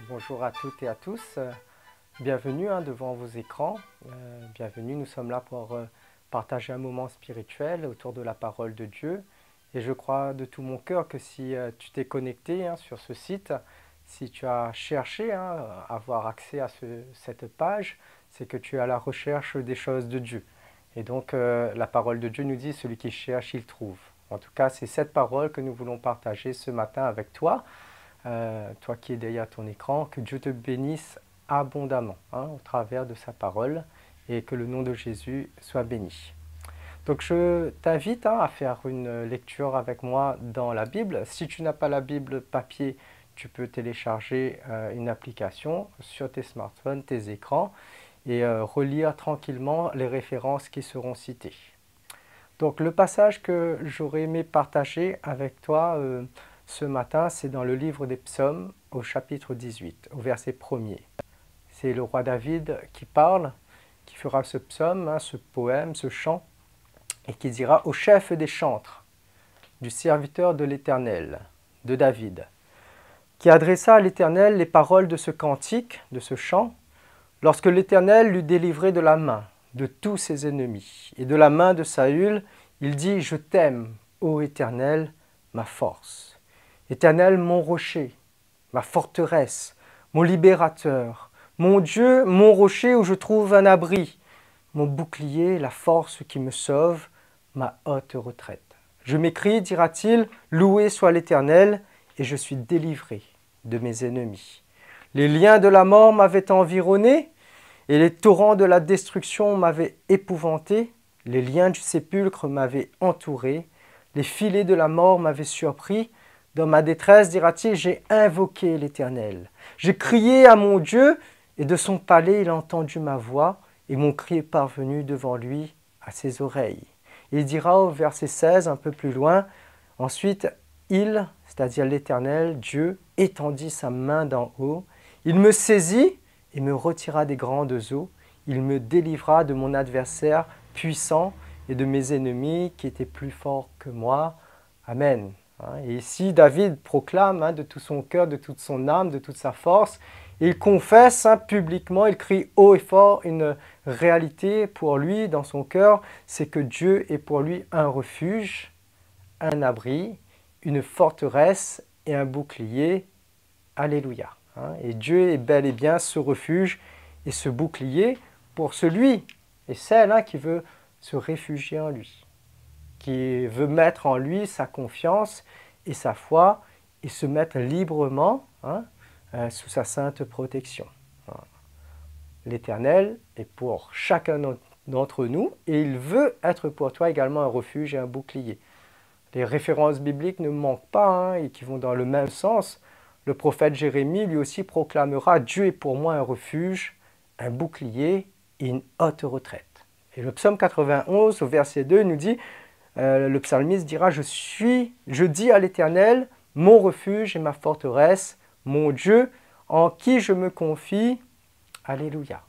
Bonjour à toutes et à tous. Bienvenue devant vos écrans. Bienvenue, nous sommes là pour partager un moment spirituel autour de la parole de Dieu. Et je crois de tout mon cœur que si tu t'es connecté sur ce site, si tu as cherché à avoir accès à cette page, c'est que tu es à la recherche des choses de Dieu. Et donc la parole de Dieu nous dit, celui qui cherche, il trouve. En tout cas, c'est cette parole que nous voulons partager ce matin avec toi. Toi qui es derrière ton écran, que Dieu te bénisse abondamment au travers de sa parole et que le nom de Jésus soit béni. Donc je t'invite à faire une lecture avec moi dans la Bible. Si tu n'as pas la Bible papier, tu peux télécharger une application sur tes smartphones, tes écrans et relire tranquillement les références qui seront citées. Donc le passage que j'aurais aimé partager avec toi ce matin, c'est dans le livre des Psaumes au chapitre 18, au verset 1er. C'est le roi David qui parle, qui fera ce psaume, ce poème, ce chant, et qui dira au chef des chantres, du serviteur de l'Éternel, de David, qui adressa à l'Éternel les paroles de ce cantique, de ce chant, lorsque l'Éternel l'eut délivré de la main de tous ses ennemis, et de la main de Saül, il dit « Je t'aime, ô Éternel, ma force. Éternel, mon rocher, ma forteresse, mon libérateur, mon Dieu, mon rocher où je trouve un abri, mon bouclier, la force qui me sauve, ma haute retraite. Je m'écrie, dira-t-il, loué soit l'Éternel, et je suis délivré de mes ennemis. Les liens de la mort m'avaient environné, et les torrents de la destruction m'avaient épouvanté, les liens du sépulcre m'avaient entouré, les filets de la mort m'avaient surpris. Dans ma détresse, dira-t-il, j'ai invoqué l'Éternel. J'ai crié à mon Dieu, et de son palais il a entendu ma voix, et mon cri est parvenu devant lui à ses oreilles. Et il dira au verset 16, un peu plus loin, ensuite, il, c'est-à-dire l'Éternel, Dieu, étendit sa main d'en haut, il me saisit et me retira des grandes eaux, il me délivra de mon adversaire puissant et de mes ennemis qui étaient plus forts que moi. Amen. Et ici, David proclame de tout son cœur, de toute son âme, de toute sa force. Et il confesse publiquement, il crie haut et fort une réalité pour lui dans son cœur, c'est que Dieu est pour lui un refuge, un abri, une forteresse et un bouclier. Alléluia. Et Dieu est bel et bien ce refuge et ce bouclier pour celui et celle qui veut se réfugier en lui, qui veut mettre en lui sa confiance et sa foi et se mettre librement sous sa sainte protection. L'Éternel est pour chacun d'entre nous et il veut être pour toi également un refuge et un bouclier. Les références bibliques ne manquent pas et qui vont dans le même sens. Le prophète Jérémie lui aussi proclamera « Dieu est pour moi un refuge, un bouclier et une haute retraite ». Et le psaume 91 au verset 2 nous dit le psalmiste dira « Je dis à l'Éternel, mon refuge et ma forteresse, mon Dieu, en qui je me confie. Alléluia. »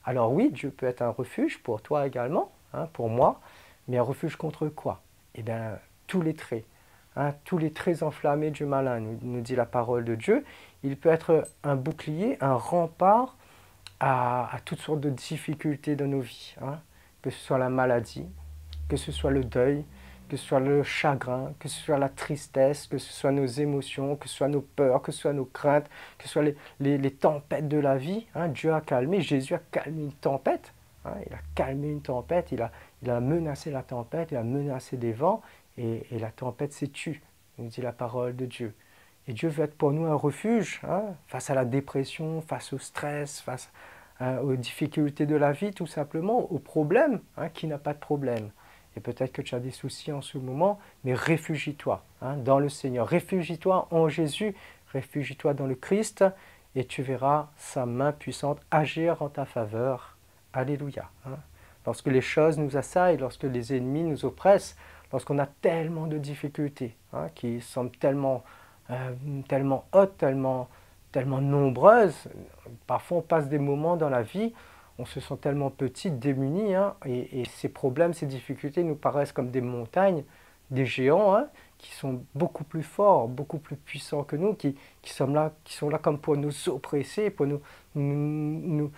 Alors oui, Dieu peut être un refuge pour toi également, pour moi, mais un refuge contre quoi? Eh bien, tous les traits enflammés du malin, nous dit la parole de Dieu. Il peut être un bouclier, un rempart à toutes sortes de difficultés de nos vies, que ce soit la maladie, que ce soit le deuil, que ce soit le chagrin, que ce soit la tristesse, que ce soit nos émotions, que ce soit nos peurs, que ce soit nos craintes, que ce soit les tempêtes de la vie. Dieu a calmé, Jésus a calmé une tempête. Il a calmé une tempête, il a menacé la tempête, il a menacé des vents, et la tempête s'est tue, nous dit la parole de Dieu. Et Dieu veut être pour nous un refuge face à la dépression, face au stress, face aux difficultés de la vie, tout simplement, aux problèmes, qui n'a pas de problème. Et peut-être que tu as des soucis en ce moment, mais réfugie-toi dans le Seigneur, réfugie-toi en Jésus, réfugie-toi dans le Christ, et tu verras sa main puissante agir en ta faveur. Alléluia. Lorsque les choses nous assaillent, lorsque les ennemis nous oppressent, lorsqu'on a tellement de difficultés, qui semblent tellement hautes, tellement nombreuses, parfois on passe des moments dans la vie, on se sent tellement petit, démuni, et ces problèmes, ces difficultés nous paraissent comme des montagnes, des géants, hein, qui sont beaucoup plus forts, beaucoup plus puissants que nous, qui sont là comme pour nous oppresser, pour nous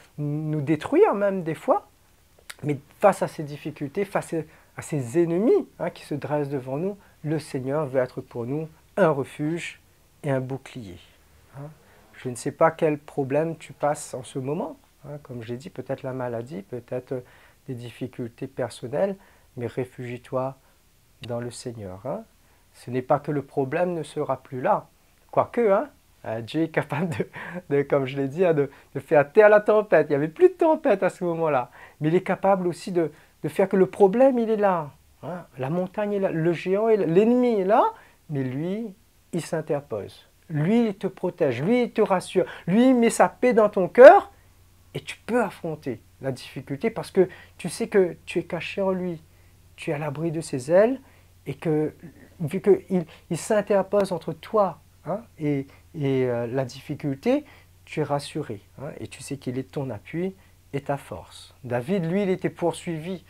détruire même des fois. Mais face à ces difficultés, à ces ennemis, hein, qui se dressent devant nous, le Seigneur veut être pour nous un refuge et un bouclier. Hein. Je ne sais pas quel problème tu passes en ce moment. Hein, comme j'ai dit, peut-être la maladie, peut-être des difficultés personnelles, mais réfugie-toi dans le Seigneur. Hein. Ce n'est pas que le problème ne sera plus là. Quoique, hein, Dieu est capable comme je l'ai dit, hein, de faire taire la tempête. Il n'y avait plus de tempête à ce moment-là. Mais il est capable aussi de faire que le problème, il est là. Hein. La montagne est là, le géant est là, l'ennemi est là, mais lui, il s'interpose. Lui, il te protège, lui, il te rassure. Lui, il met sa paix dans ton cœur et tu peux affronter la difficulté parce que tu sais que tu es caché en lui. Tu es à l'abri de ses ailes et que, vu qu'il s'interpose entre toi, hein, et la difficulté, tu es rassuré, hein, et tu sais qu'il est ton appui et ta force. David, lui, il était poursuivi,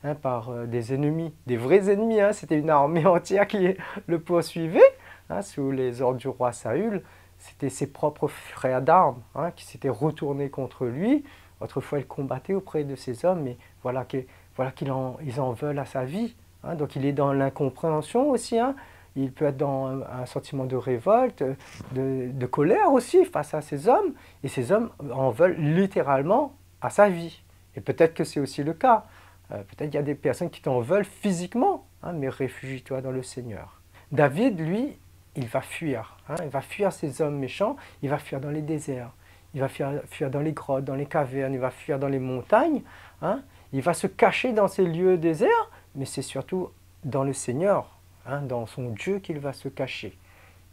hein, par des ennemis, des vrais ennemis, hein, c'était une armée entière qui le poursuivait, hein, sous les ordres du roi Saül. C'était ses propres frères d'armes, hein, qui s'étaient retournés contre lui. Autrefois, il combattait auprès de ces hommes, mais voilà qu'ils en veulent à sa vie. Hein, donc il est dans l'incompréhension aussi. Hein. Il peut être dans un sentiment de révolte, de colère aussi face à ces hommes. Et ces hommes en veulent littéralement à sa vie. Et peut-être que c'est aussi le cas. Peut-être qu'il y a des personnes qui t'en veulent physiquement, hein, mais réfugie-toi dans le Seigneur. David, lui, il va fuir. Hein, il va fuir ces hommes méchants, il va fuir dans les déserts, il va fuir dans les grottes, dans les cavernes, il va fuir dans les montagnes. Hein, il va se cacher dans ces lieux déserts, mais c'est surtout dans le Seigneur, hein, dans son Dieu qu'il va se cacher.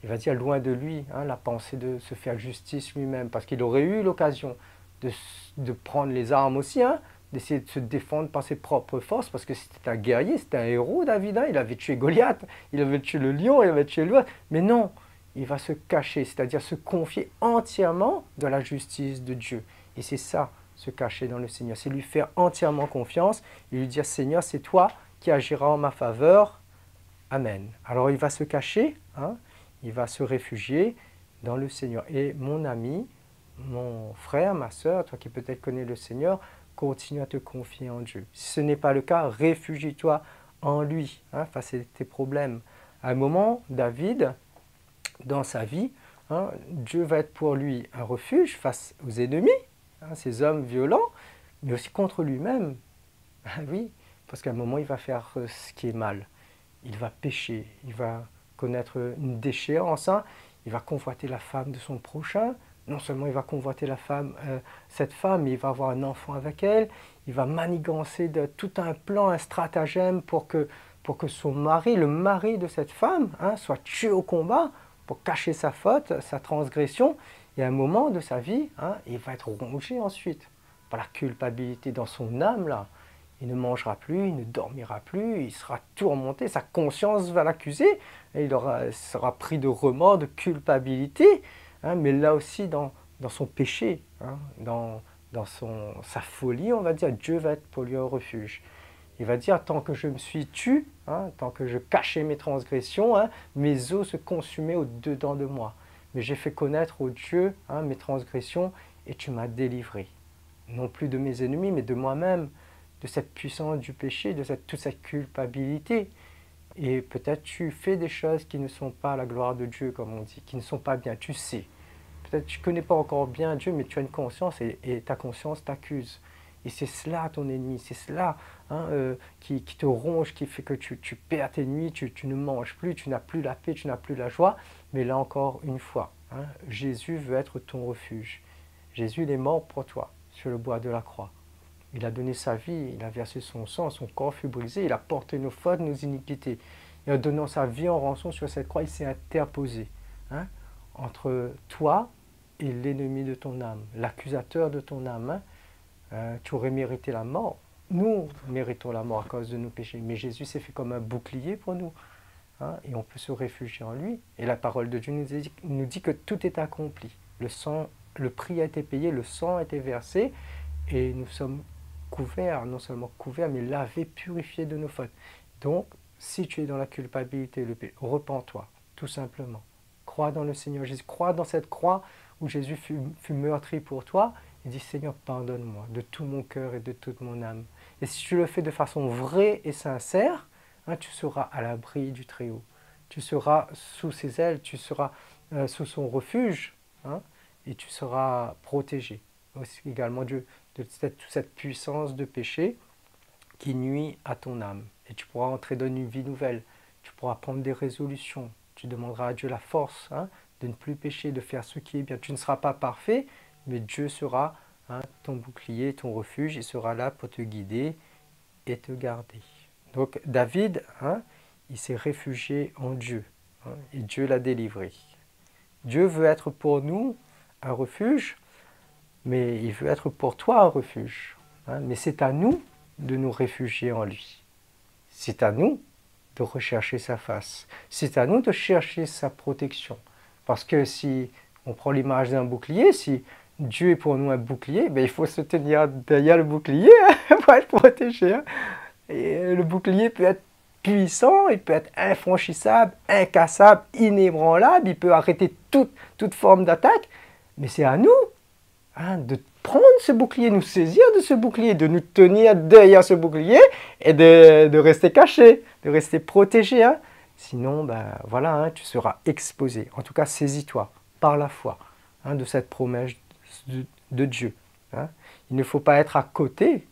Il va dire loin de lui, hein, la pensée de se faire justice lui-même, parce qu'il aurait eu l'occasion de prendre les armes aussi, hein, d'essayer de se défendre par ses propres forces, parce que c'était un guerrier, c'était un héros, David, hein, il avait tué Goliath, il avait tué le lion, il avait tué l'oiseau, mais non, il va se cacher, c'est-à-dire se confier entièrement dans la justice de Dieu. Et c'est ça, se cacher dans le Seigneur, c'est lui faire entièrement confiance et lui dire, Seigneur, c'est toi qui agira en ma faveur. Amen. Alors il va se cacher, hein, il va se réfugier dans le Seigneur. Et mon ami, mon frère, ma soeur, toi qui peut-être connais le Seigneur, continue à te confier en Dieu. Si ce n'est pas le cas, réfugie-toi en lui, hein, face à tes problèmes. À un moment, David, dans sa vie, hein, Dieu va être pour lui un refuge face aux ennemis, hein, ces hommes violents, mais aussi contre lui-même. Ah oui, parce qu'à un moment, il va faire ce qui est mal. Il va pécher, il va connaître une déchéance, hein, il va convoiter la femme de son prochain. Non seulement il va convoiter cette femme, mais il va avoir un enfant avec elle. Il va manigancer tout un plan, un stratagème pour que son mari, le mari de cette femme, hein, soit tué au combat pour cacher sa faute, sa transgression. Et à un moment de sa vie, hein, il va être rongé ensuite par la culpabilité dans son âme, là. Il ne mangera plus, il ne dormira plus, il sera tourmenté, sa conscience va l'accuser, et sera pris de remords, de culpabilité, hein, mais là aussi dans son péché, hein, dans sa folie, on va dire, Dieu va être pour lui un refuge. Il va dire, tant que je me suis tu, hein, tant que je cachais mes transgressions, hein, mes os se consumaient au-dedans de moi. Mais j'ai fait connaître au Dieu, hein, mes transgressions, et tu m'as délivré. Non plus de mes ennemis, mais de moi-même, de cette puissance du péché, de toute cette culpabilité. Et peut-être tu fais des choses qui ne sont pas à la gloire de Dieu, comme on dit, qui ne sont pas bien, tu sais. Peut-être tu ne connais pas encore bien Dieu, mais tu as une conscience et ta conscience t'accuse. Et c'est cela ton ennemi, c'est cela, hein, qui te ronge, qui fait que tu perds tes nuits, tu ne manges plus, tu n'as plus la paix, tu n'as plus la joie. Mais là encore une fois, hein, Jésus veut être ton refuge. Jésus il est mort pour toi sur le bois de la croix. Il a donné sa vie, il a versé son sang, son corps fut brisé, il a porté nos fautes, nos iniquités. Et en donnant sa vie en rançon sur cette croix, il s'est interposé, hein, entre toi et l'ennemi de ton âme, l'accusateur de ton âme. Hein. Tu aurais mérité la mort. Nous méritons la mort à cause de nos péchés. Mais Jésus s'est fait comme un bouclier pour nous. Hein, et on peut se réfugier en lui. Et la parole de Dieu nous dit que tout est accompli. Le prix a été payé, le sang a été versé. Et nous sommes couverts, non seulement couverts, mais lavés, purifiés de nos fautes. Donc, Si tu es dans la culpabilité, repens-toi, tout simplement. Crois dans le Seigneur Jésus, crois dans cette croix où Jésus fut meurtri pour toi, et dis Seigneur, pardonne-moi de tout mon cœur et de toute mon âme. Et si tu le fais de façon vraie et sincère, tu seras à l'abri du Très-Haut. Tu seras sous ses ailes, tu seras sous son refuge, et tu seras protégé. Aussi également de cette puissance de péché qui nuit à ton âme. Et tu pourras entrer dans une vie nouvelle. Tu pourras prendre des résolutions. Tu demanderas à Dieu la force de ne plus pécher, de faire ce qui est bien. Tu ne seras pas parfait, mais Dieu sera ton bouclier, ton refuge. Il sera là pour te guider et te garder. Donc David, il s'est réfugié en Dieu. Et Dieu l'a délivré. Dieu veut être pour nous un refuge, mais il veut être pour toi un refuge. Mais c'est à nous de nous réfugier en lui. C'est à nous de rechercher sa face. C'est à nous de chercher sa protection. Parce que si on prend l'image d'un bouclier, si Dieu est pour nous un bouclier, il faut se tenir derrière le bouclier pour être protégé. Et le bouclier peut être puissant, il peut être infranchissable, incassable, inébranlable, il peut arrêter toute forme d'attaque, mais c'est à nous de prendre ce bouclier, nous saisir de ce bouclier, de nous tenir derrière ce bouclier et de rester caché, de rester protégé. Sinon, voilà, tu seras exposé. En tout cas, saisis-toi par la foi de cette promesse de Dieu. Il ne faut pas être à côté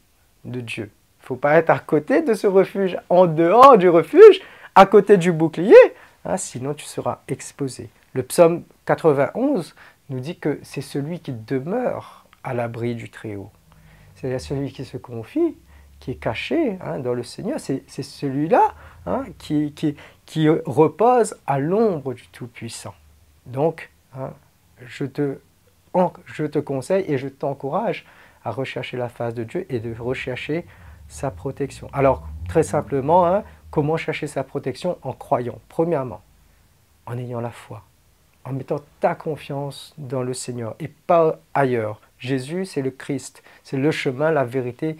de Dieu. Il ne faut pas être à côté de ce refuge, en dehors du refuge, à côté du bouclier, sinon tu seras exposé. Le psaume 91 nous dit que c'est celui qui demeure à l'abri du Très-Haut. C'est celui qui se confie, qui est caché dans le Seigneur. C'est celui-là qui repose à l'ombre du Tout-Puissant. Donc, je te conseille et je t'encourage à rechercher la face de Dieu et de rechercher sa protection. Alors, très simplement, comment chercher sa protection? En croyant, premièrement, en ayant la foi, en mettant ta confiance dans le Seigneur et pas ailleurs. Jésus, c'est le Christ, c'est le chemin, la vérité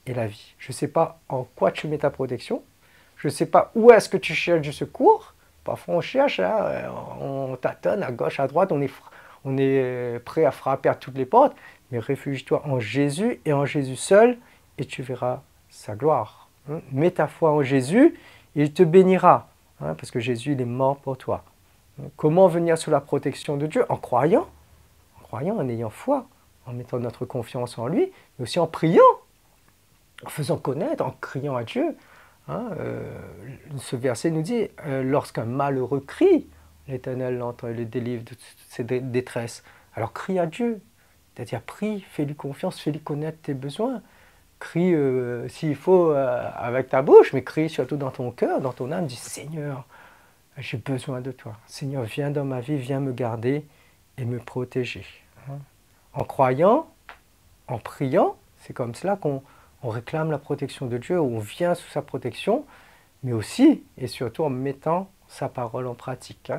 et la vie. Je ne sais pas en quoi tu mets ta protection, je ne sais pas où est-ce que tu cherches du secours. Parfois on cherche, on tâtonne à gauche, à droite, on est prêt à frapper à toutes les portes, mais réfugie-toi en Jésus et en Jésus seul, et tu verras sa gloire. Mets ta foi en Jésus, et il te bénira, parce que Jésus, il est mort pour toi. Comment venir sous la protection de Dieu? En croyant, en ayant foi, en mettant notre confiance en lui, mais aussi en priant, en faisant connaître, en criant à Dieu. Ce verset nous dit, lorsqu'un malheureux crie, l'Éternel l'entend et le délivre de ses détresses. Alors crie à Dieu, c'est-à-dire prie, fais-lui confiance, fais-lui connaître tes besoins. Crie s'il faut avec ta bouche, mais crie surtout dans ton cœur, dans ton âme, dis Seigneur, j'ai besoin de toi. Seigneur, viens dans ma vie, viens me garder et me protéger. En croyant, en priant, c'est comme cela qu'on réclame la protection de Dieu, on vient sous sa protection, mais aussi et surtout en mettant sa parole en pratique,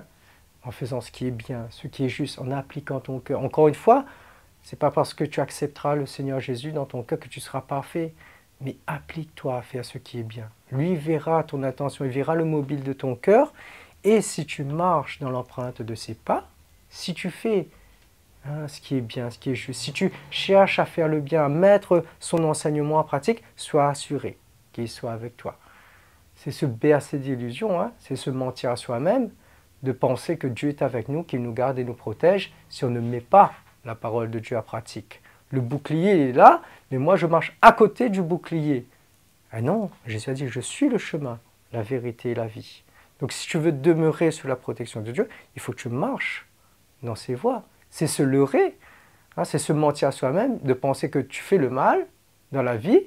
en faisant ce qui est bien, ce qui est juste, en appliquant ton cœur. Encore une fois, ce n'est pas parce que tu accepteras le Seigneur Jésus dans ton cœur que tu seras parfait, mais applique-toi à faire ce qui est bien. Lui verra ton intention, il verra le mobile de ton cœur, et si tu marches dans l'empreinte de ses pas, si tu fais ce qui est bien, ce qui est juste, si tu cherches à faire le bien, à mettre son enseignement en pratique, sois assuré qu'il soit avec toi. C'est se bercer d'illusions, c'est se mentir à soi-même, de penser que Dieu est avec nous, qu'il nous garde et nous protège, si on ne met pas la parole de Dieu à pratique. Le bouclier est là, mais moi je marche à côté du bouclier. Ah non, Jésus a dit, je suis le chemin, la vérité et la vie. Donc si tu veux demeurer sous la protection de Dieu, il faut que tu marches dans ses voies. C'est se leurrer, c'est se mentir à soi-même, de penser que tu fais le mal dans la vie,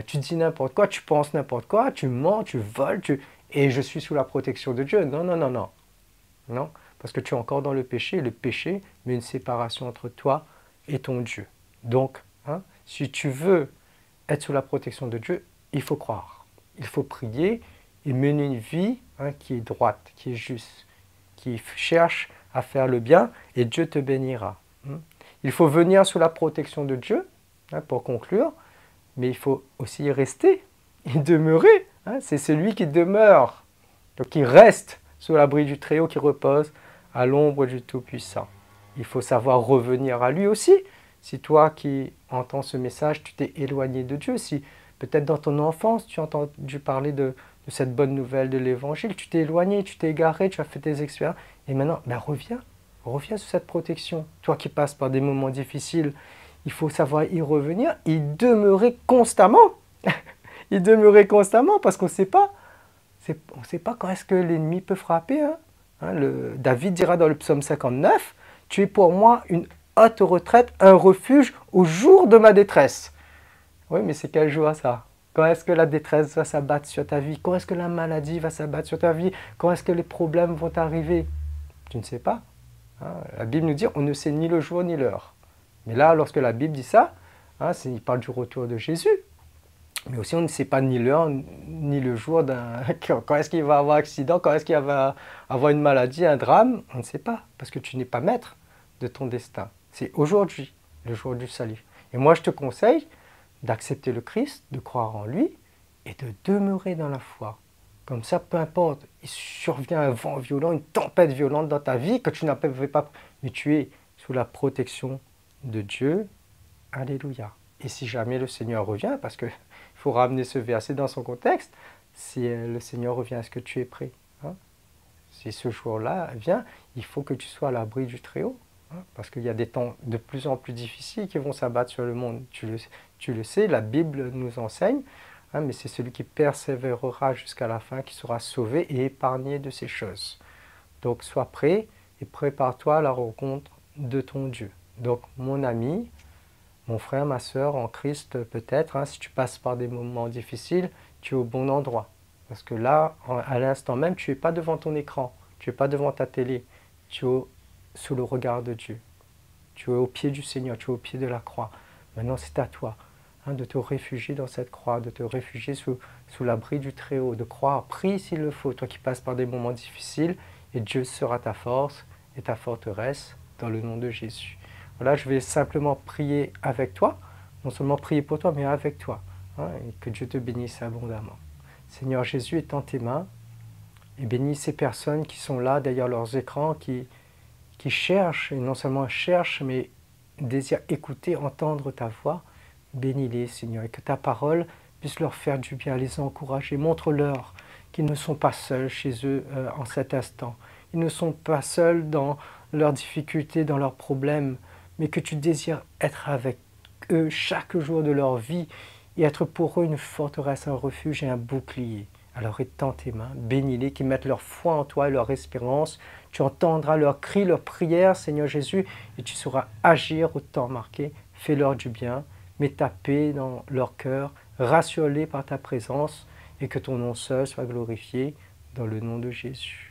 tu dis n'importe quoi, tu penses n'importe quoi, tu mens, tu voles, et je suis sous la protection de Dieu. Non, non, non, non. Non, parce que tu es encore dans le péché, et le péché met une séparation entre toi et ton Dieu. Donc, si tu veux être sous la protection de Dieu, il faut croire, il faut prier et mener une vie qui est droite, qui est juste, qui cherche à faire le bien, et Dieu te bénira. Il faut venir sous la protection de Dieu, pour conclure, mais il faut aussi y rester et demeurer hein, c'est celui qui demeure, donc qui reste sous l'abri du Très-Haut, qui repose à l'ombre du Tout-Puissant. Il faut savoir revenir à lui aussi. Si toi qui entends ce message, tu t'es éloigné de Dieu, si peut-être dans ton enfance tu as entendu parler de cette bonne nouvelle de l'Évangile, tu t'es éloigné, tu t'es égaré, tu as fait tes expériences, et maintenant, ben reviens sous cette protection. Toi qui passes par des moments difficiles, il faut savoir y revenir, y demeurer constamment. Y demeurer constamment, parce qu'on ne sait pas. On ne sait pas quand est-ce que l'ennemi peut frapper. David dira dans le psaume 59, « Tu es pour moi une haute retraite, un refuge au jour de ma détresse. » Oui, mais c'est quel jour ça? Quand est-ce que la détresse va s'abattre sur ta vie? Quand est-ce que la maladie va s'abattre sur ta vie? Quand est-ce que les problèmes vont arriver? Tu ne sais pas. La Bible nous dit, on ne sait ni le jour ni l'heure. Mais là, lorsque la Bible dit ça, il parle du retour de Jésus. Mais aussi, on ne sait pas ni l'heure, ni le jour quand est-ce qu'il va avoir un accident, quand est-ce qu'il va avoir une maladie, un drame. On ne sait pas, parce que tu n'es pas maître de ton destin. C'est aujourd'hui, le jour du salut. Et moi, je te conseille d'accepter le Christ, de croire en lui et de demeurer dans la foi. Comme ça, peu importe, il survient un vent violent, une tempête violente dans ta vie que tu n'avais pas, mais tu es sous la protection de Dieu. Alléluia. Et si jamais le Seigneur revient, parce qu'il faut ramener ce verset dans son contexte, si le Seigneur revient, est-ce que tu es prêt? Si ce jour-là vient, il faut que tu sois à l'abri du Très-Haut. Parce qu'il y a des temps de plus en plus difficiles qui vont s'abattre sur le monde. Tu le sais, la Bible nous enseigne, mais c'est celui qui persévérera jusqu'à la fin qui sera sauvé et épargné de ces choses. Donc sois prêt et prépare-toi à la rencontre de ton Dieu. Donc mon ami, mon frère, ma soeur en Christ peut-être, si tu passes par des moments difficiles, tu es au bon endroit. Parce que là, à l'instant même, tu n'es pas devant ton écran, tu n'es pas devant ta télé, tu es sous le regard de Dieu. Tu es au pied du Seigneur, tu es au pied de la croix. Maintenant, c'est à toi de te réfugier dans cette croix, de te réfugier sous l'abri du Très-Haut, de croire, prie s'il le faut, toi qui passes par des moments difficiles, et Dieu sera ta force et ta forteresse dans le nom de Jésus. Voilà, je vais simplement prier avec toi, non seulement prier pour toi, mais avec toi, et que Dieu te bénisse abondamment. Seigneur Jésus, étends tes mains et bénis ces personnes qui sont là derrière leurs écrans, qui cherchent, et non seulement cherchent, mais désirent écouter, entendre ta voix. Bénis-les, Seigneur, et que ta parole puisse leur faire du bien, les encourager. Montre-leur qu'ils ne sont pas seuls chez eux en cet instant. Ils ne sont pas seuls dans leurs difficultés, dans leurs problèmes, mais que tu désires être avec eux chaque jour de leur vie et être pour eux une forteresse, un refuge et un bouclier. Alors étends tes mains, bénis-les, qui mettent leur foi en toi et leur espérance. Tu entendras leurs cris, leurs prières, Seigneur Jésus, et tu sauras agir au temps marqué. Fais-leur du bien, mets ta paix dans leur cœur, rassure-les par ta présence, et que ton nom seul soit glorifié dans le nom de Jésus.